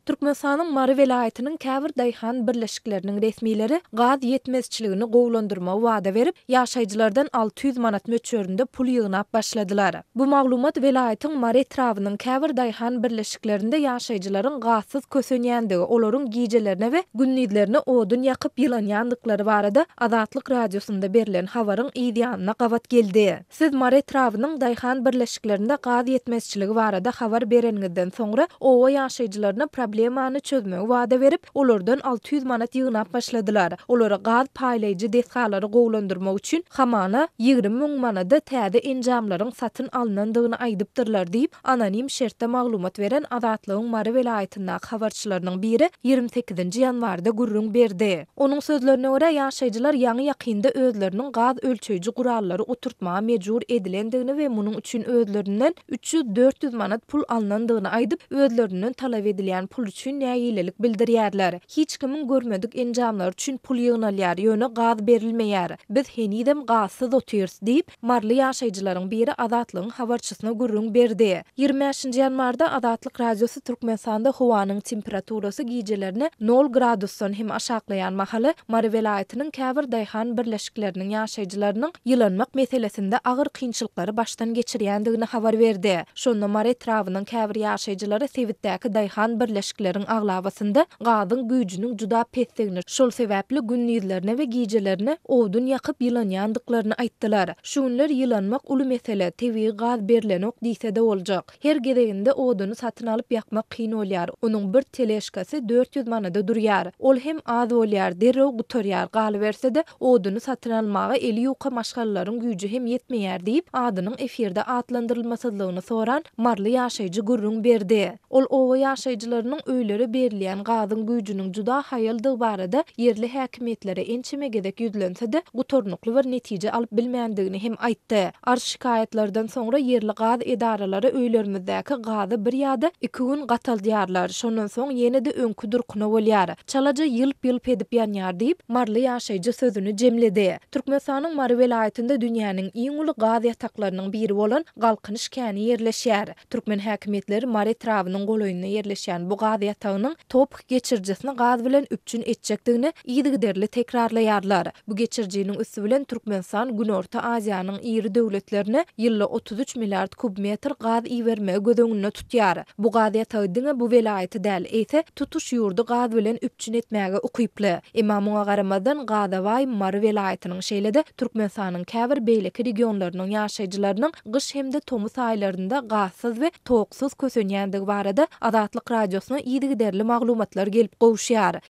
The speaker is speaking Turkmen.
Türkmenistanyň Mary welaýatynyň käbir daýhan birleşikleriniň resmiýleri gaz ýetmezçiligini gowlandyrma wada berip, ýaşaýjylardan 600 manat möçberinde pul ýygnap başladylar. Bu maglumat welaýatyň Mary etrawynyň käbir daýhan birleşiklerinde ýaşaýjylaryň gazsyz kösenýändigi, olaryň gijelerine we günnidlerine odun ýakyp ýylanýandykları barada Azatlyk radiosunda berilen habaryň ýa-da gawat geldi. Siz Mary etrawynyň daýhan birleşiklerinde gaz ýetmezçiligi barada habar bereniňizden soňra owa ýaşaýjylaryna problemany çözmegi wada berip, olardan 600 manat ýygnap başladylar. Olara gaz paýlaýjy desgalary gowlandyrmak üçin hamana 20 000 manada täze enjamlaryň satyn alynandygyny aýdypdyrlar diýip anonim şertde maglumat beren Azatlygyň Mary welaýatyndaky habarçylarynyň biri 28 ýanwarda gurrun berdi. Onuň sözlerine görä ýaşaýjylar ýaňy ýakynda özleriniň gaz ölçeýji gurallary oturtmaga mejbur edilendigini we munyň üçin özlerinden 300-400 manat pul alynandygyny aýdyp, özlerinden talap edilen pul üçin näýilelik bildirýärler. Hiç kimin görmedik enjamlar üçin pul ýygnalýar, ýöne gaz berilmeýär. Biz henidem gazsyz otyrs diýip marly ýaşaýjylaryň biri Azatlygyň habarçysyna gurrun berdi. 25-nji ýanwarda Azatlyk radiosu Türkmenistanda howanyň temperaturasy gijelerine 0 gradusdan hem aşaklaýan mahaly Mary welaýatynyň käbir daýhan birleşikleriniň ýaşaýjylarynyň ýylanmak meselesinde agyr kynçylyklary başdan geçirýändigini habar berdi. Şonda Mary etrawynyň käbir ýaşaýjylary Sewitdäki daýhan birleşikleriň aglabasynda gazyň güýjüniň juda pesdigini, şol sebäpli günnidlerine we gijelerine odun ýakyp ýylanýandyklaryny aýtdylar. Şu günler ýylanmak uly mesele, tebii gaz berilenok diýse de boljak. Her gereginde oduny satyn alyp ýakmak kyn bolýar. Onuň bir teleşkasy 400 manada durýar. Ol hem az bolýar, derrew gutarýar. Galy berse de oduny satyn almaga eli ýoka maşgallalaryň güýji hem ýetmeýär diýip adynyň efirde atlandyrylmasyzlygyny soran marly ýaşaýjy gurrun berdi. Ol owa ýaşaýjylarynyň öýlere berilýän gazyň güýjüniň juda haýaldygy barada yerli häkimetlere ençeme gedek ýüzlense de gutornukly bir netije alyp bilmeýändigini hem aýtdy. Arş şikaýetlerden soňra yerli gaz edaralary öýlerimizdäki gazy bir ýa-da 2 gün gataldýarlar. Şondan soň ýene-de öňkü durkuna bolýar. Çalaja ýylyp edip ýanýar diýip marly ýaşaýjy sözüni jemledi. Türkmenistanyň Mary welaýatynda dünýäniň iň uly gaz ýataklarynyň biri bolan Galkynyş käni ýerleşýär. Türkmen häkimetleri Mary etrawynyň golaýyna ýerleşýän bu gaz ýatagynyň top geçirjisini gaz bilen üpçün etjekdigini ýygyderli tekrarlaýarlar. Bu geçirjiniň üstü bilen Türkmenistan Günorta Aziýanyň iri döwletlerine ýylda 33 milliard kubmetr gaz iýermegi gözeňinde tutýar. Bu gaz ýatagyny bu welaýaty däl ise tutuş ýurdu gaz bilen üpçün etmäge ukyply. Emma muňa garamadan Gazawaý Mary welaýatynyň şeýlede Türkmenistanyň käbir beýleki regionlarynyň ýaşaýjylarynyň gyş hemde tomuz aýlarynda gazsyz we toksuz kösenýändigi barada Azatlyk radiosuna ýygyderli maglumatlar gelip gowuşýar.